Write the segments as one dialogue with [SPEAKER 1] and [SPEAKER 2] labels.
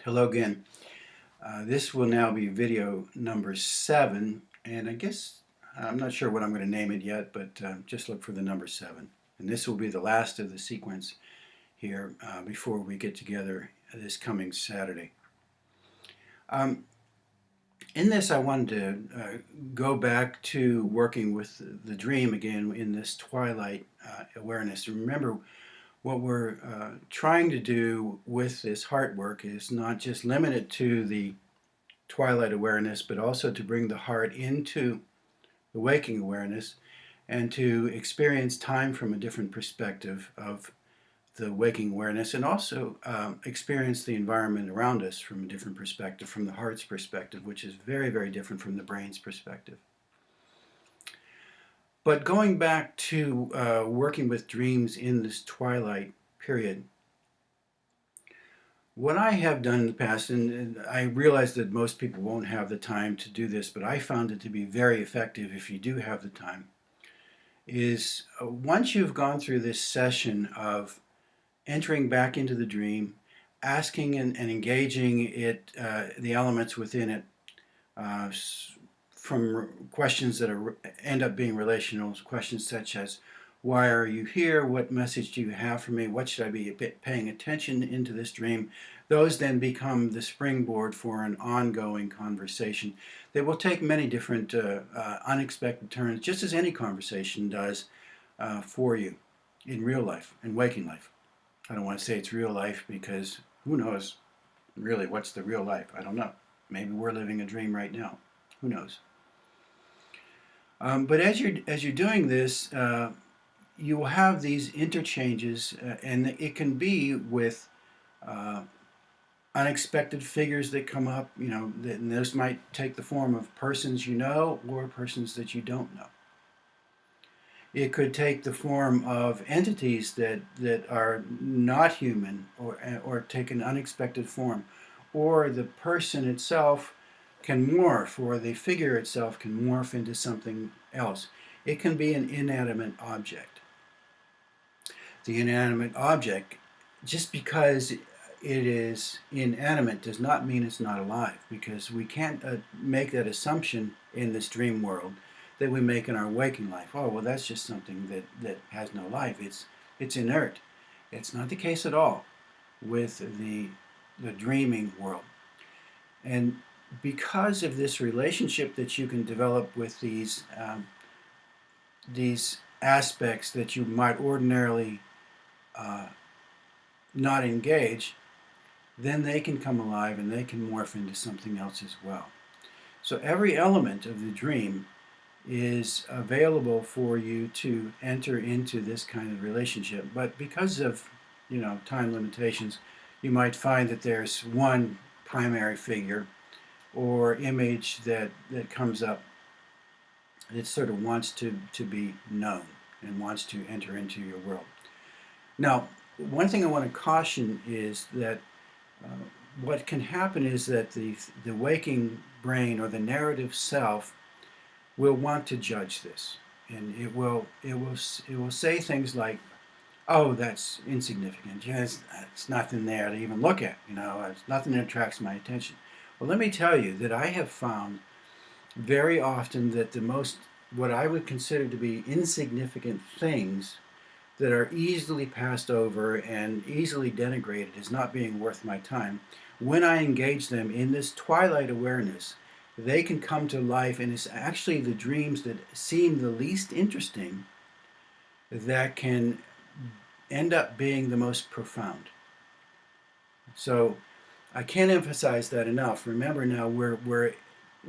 [SPEAKER 1] Hello again. This will now be video number 7, and I guess I'm not sure what I'm going to name it yet, but just look for the number 7. And this will be the last of the sequence here before we get together this coming Saturday. Um, in this, I wanted to go back to working with the dream again in this twilight awareness. Remember, what we're trying to do with this heart work is not just limited to the twilight awareness, but also to bring the heart into the waking awareness and to experience time from a different perspective of the waking awareness, and also experience the environment around us from a different perspective, from the heart's perspective, which is very, very different from the brain's perspective. But going back to working with dreams in this twilight period, what I have done in the past, and I realize that most people won't have the time to do this, but I found it to be very effective if you do have the time, is once you've gone through this session of entering back into the dream, asking and engaging it, the elements within it, uh, from questions that end up being relational, questions such as, why are you here? What message do you have for me? What should I be paying attention into this dream? Those then become the springboard for an ongoing conversation that will take many different unexpected turns, just as any conversation does for you in real life, in waking life. I don't want to say it's real life because who knows really what's the real life? I don't know. Maybe we're living a dream right now. Who knows? But as you're doing this, you will have these interchanges, and it can be with uh, unexpected figures that come up. And those might take the form of persons you know or persons that you don't know. It could take the form of entities that are not human, or take an unexpected form, or the person itself can morph, or the figure itself can morph into something else. It can be an inanimate object. The inanimate object, just because it is inanimate does not mean it's not alive, because we can't make that assumption in this dream world that we make in our waking life. Oh, well, that's just something that has no life. It's inert. It's not the case at all with the dreaming world. And because of this relationship that you can develop with these aspects that you might ordinarily uh, not engage, then they can come alive and they can morph into something else as well. So every element of the dream is available for you to enter into this kind of relationship. But because of time limitations, you might find that there's one primary figure or image that comes up that sort of wants to be known and wants to enter into your world. Now, one thing I want to caution is that uh, what can happen is that the waking brain or the narrative self will want to judge this, and it will say things like, "Oh, that's insignificant. Yes, it's nothing there to even look at. It's nothing that attracts my attention." Well, let me tell you that I have found very often that the most, what I would consider to be insignificant things that are easily passed over and easily denigrated as not being worth my time, when I engage them in this twilight awareness, they can come to life, and it's actually the dreams that seem the least interesting that can end up being the most profound. So I can't emphasize that enough. Remember, now we're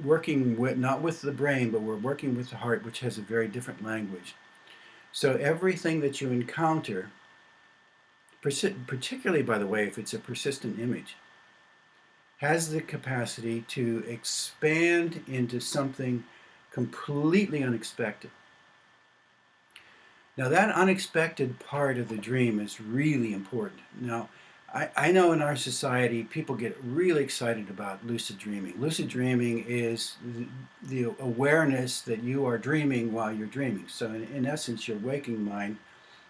[SPEAKER 1] working with, not with the brain, but we're working with the heart, which has a very different language. So everything that you encounter, particularly, by the way, if it's a persistent image, has the capacity to expand into something completely unexpected. Now, that unexpected part of the dream is really important. Now, I know in our society people get really excited about lucid dreaming. Lucid dreaming is the awareness that you are dreaming while you're dreaming. So in essence, your waking mind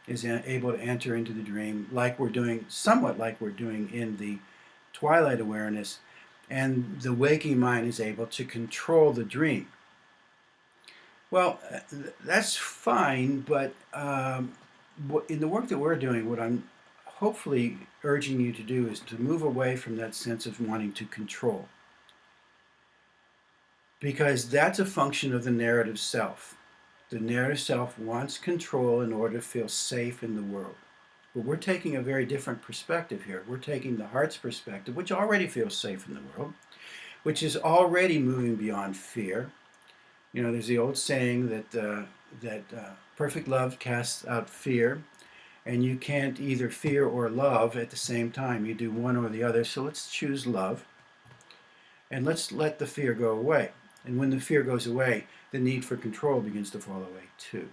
[SPEAKER 1] is able to enter into the dream, like we're doing, somewhat like we're doing in the twilight awareness, and the waking mind is able to control the dream. Well, that's fine, but in the work that we're doing, what I'm hopefully urging you to do is to move away from that sense of wanting to control. Because that's a function of the narrative self. The narrative self wants control in order to feel safe in the world. But we're taking a very different perspective here. We're taking the heart's perspective, which already feels safe in the world, which is already moving beyond fear. You know, there's the old saying that perfect love casts out fear, and you can't either fear or love at the same time. You do one or the other. So let's choose love, and let's let the fear go away. And when the fear goes away, the need for control begins to fall away too.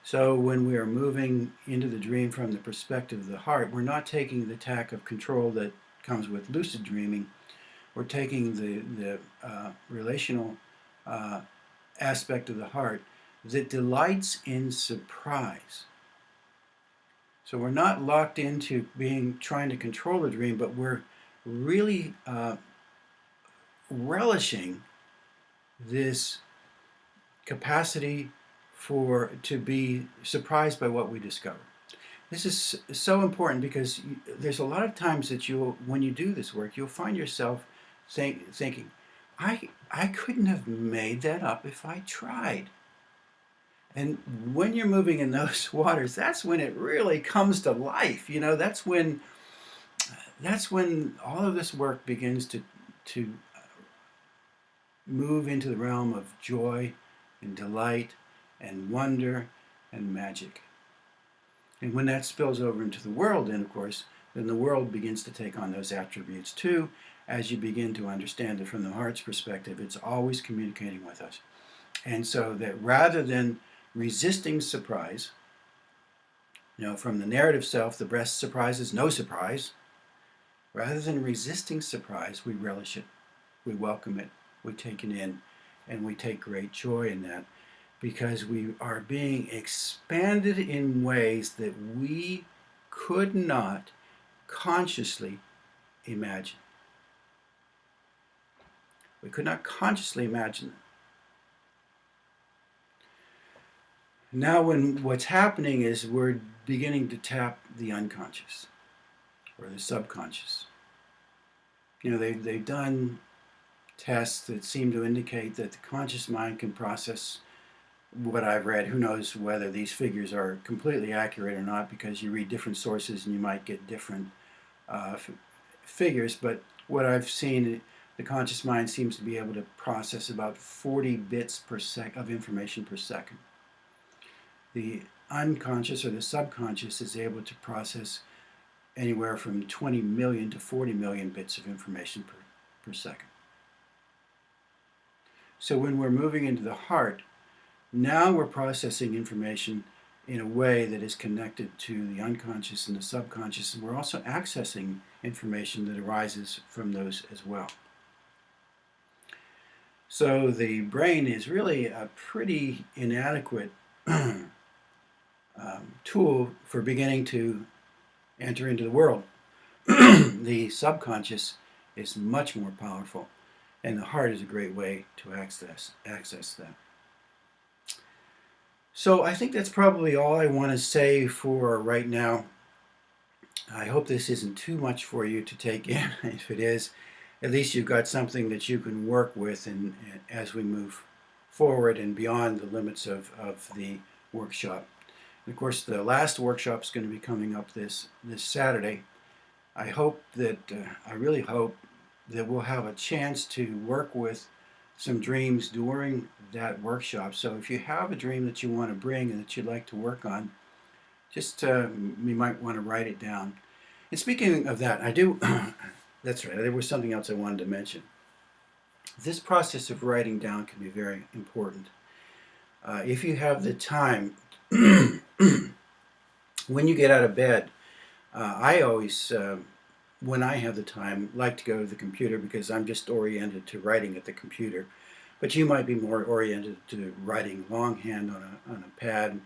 [SPEAKER 1] So when we are moving into the dream from the perspective of the heart, we're not taking the tack of control that comes with lucid dreaming. We're taking the relational aspect of the heart that delights in surprise. So we're not locked into trying to control the dream, but we're really relishing this capacity to be surprised by what we discover. This is so important because there's a lot of times that when you do this work, you'll find yourself thinking, I couldn't have made that up if I tried. And when you're moving in those waters, that's when it really comes to life. You know, that's when all of this work begins to move into the realm of joy and delight and wonder and magic. And when that spills over into the world, then of course, then the world begins to take on those attributes too, as you begin to understand it from the heart's perspective. It's always communicating with us. And so that rather than resisting surprise, you know, from the narrative self, the best surprise is no surprise. Rather than resisting surprise, we relish it, we welcome it, we take it in, and we take great joy in that, because we are being expanded in ways that we could not consciously imagine. We could not consciously imagine it. Now what's happening is we're beginning to tap the unconscious or the subconscious. You know, they've done tests that seem to indicate that the conscious mind can process what I've read. Who knows whether these figures are completely accurate or not, because you read different sources and you might get different figures. But what I've seen, the conscious mind seems to be able to process about 40 bits per second of information per second. The unconscious or the subconscious is able to process anywhere from 20 million to 40 million bits of information per second. So when we're moving into the heart, now we're processing information in a way that is connected to the unconscious and the subconscious, and we're also accessing information that arises from those as well. So the brain is really a pretty inadequate tool for beginning to enter into the world. The subconscious is much more powerful, and the heart is a great way to access that. So I think that's probably all I want to say for right now. I hope this isn't too much for you to take in. If it is, at least you've got something that you can work with as we move forward and beyond the limits of the workshop. And of course, the last workshop is going to be coming up this Saturday. I really hope that we'll have a chance to work with some dreams during that workshop. So if you have a dream that you want to bring and that you'd like to work on, just you might want to write it down. And speaking of that, that's right, there was something else I wanted to mention. This process of writing down can be very important. If you have the time, when you get out of bed, I always, when I have the time, like to go to the computer because I'm just oriented to writing at the computer. But you might be more oriented to writing longhand on a pad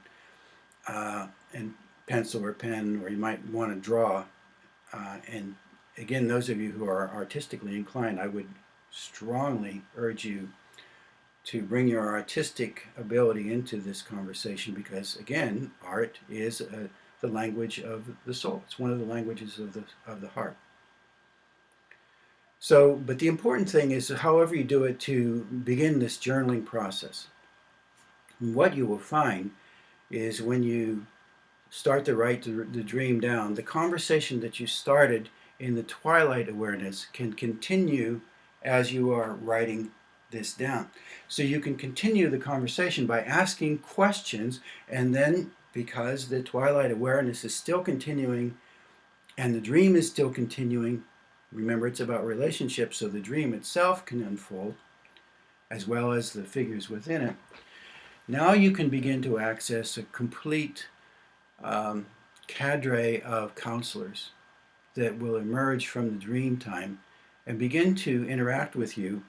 [SPEAKER 1] and pencil or pen, or you might want to draw And again, those of you who are artistically inclined, I would strongly urge you to bring your artistic ability into this conversation because, again, art is the language of the soul. It's one of the languages of the heart. So, but the important thing is, however you do it, to begin this journaling process. And what you will find is when you start to write the dream down, the conversation that you started in the twilight awareness can continue as you are writing this down. So you can continue the conversation by asking questions, and then because the twilight awareness is still continuing and the dream is still continuing, remember it's about relationships, so the dream itself can unfold as well as the figures within it. Now you can begin to access a complete cadre of counselors that will emerge from the dream time and begin to interact with you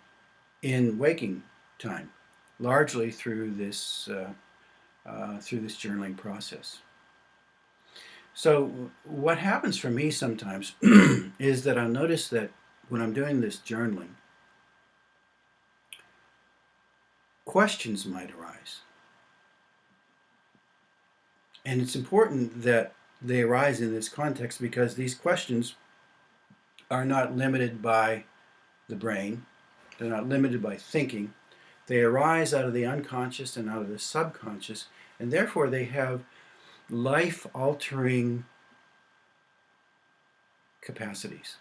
[SPEAKER 1] in waking time, largely through this journaling process. So what happens for me sometimes is that I'll notice that when I'm doing this journaling, questions might arise. And it's important that they arise in this context because these questions are not limited by the brain. They're not limited by thinking. They arise out of the unconscious and out of the subconscious, and therefore they have life-altering capacities.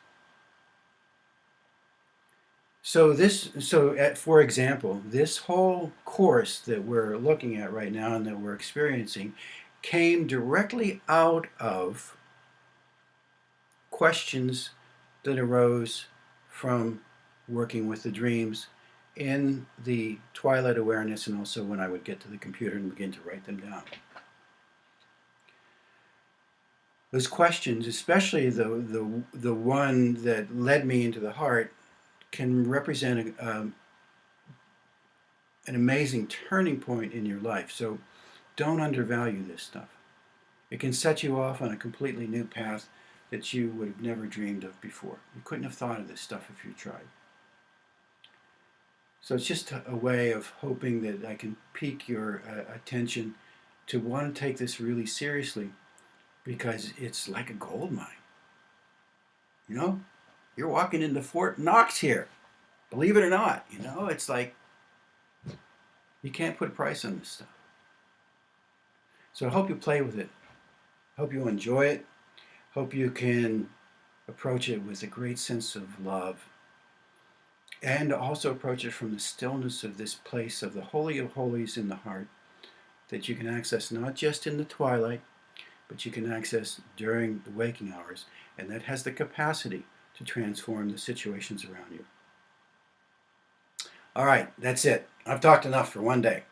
[SPEAKER 1] For example, this whole course that we're looking at right now and that we're experiencing came directly out of questions that arose from working with the dreams in the twilight awareness, and also when I would get to the computer and begin to write them down. Those questions, especially the one that led me into the heart, can represent an amazing turning point in your life. So don't undervalue this stuff. It can set you off on a completely new path that you would have never dreamed of before. You couldn't have thought of this stuff if you tried. So it's just a way of hoping that I can pique your attention to want to take this really seriously, because it's like a gold mine. You know, you're walking into Fort Knox here. Believe it or not, you know, it's like you can't put a price on this stuff. So I hope you play with it. Hope you enjoy it. Hope you can approach it with a great sense of love. And also approach it from the stillness of this place of the Holy of Holies in the heart that you can access not just in the twilight, but you can access during the waking hours. And that has the capacity to transform the situations around you. All right, that's it. I've talked enough for one day.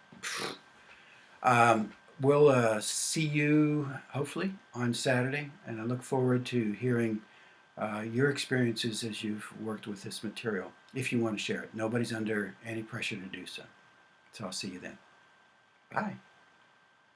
[SPEAKER 1] We'll see you, hopefully, on Saturday, and I look forward to hearing your experiences as you've worked with this material, if you want to share it. Nobody's under any pressure to do so. So I'll see you then. Bye.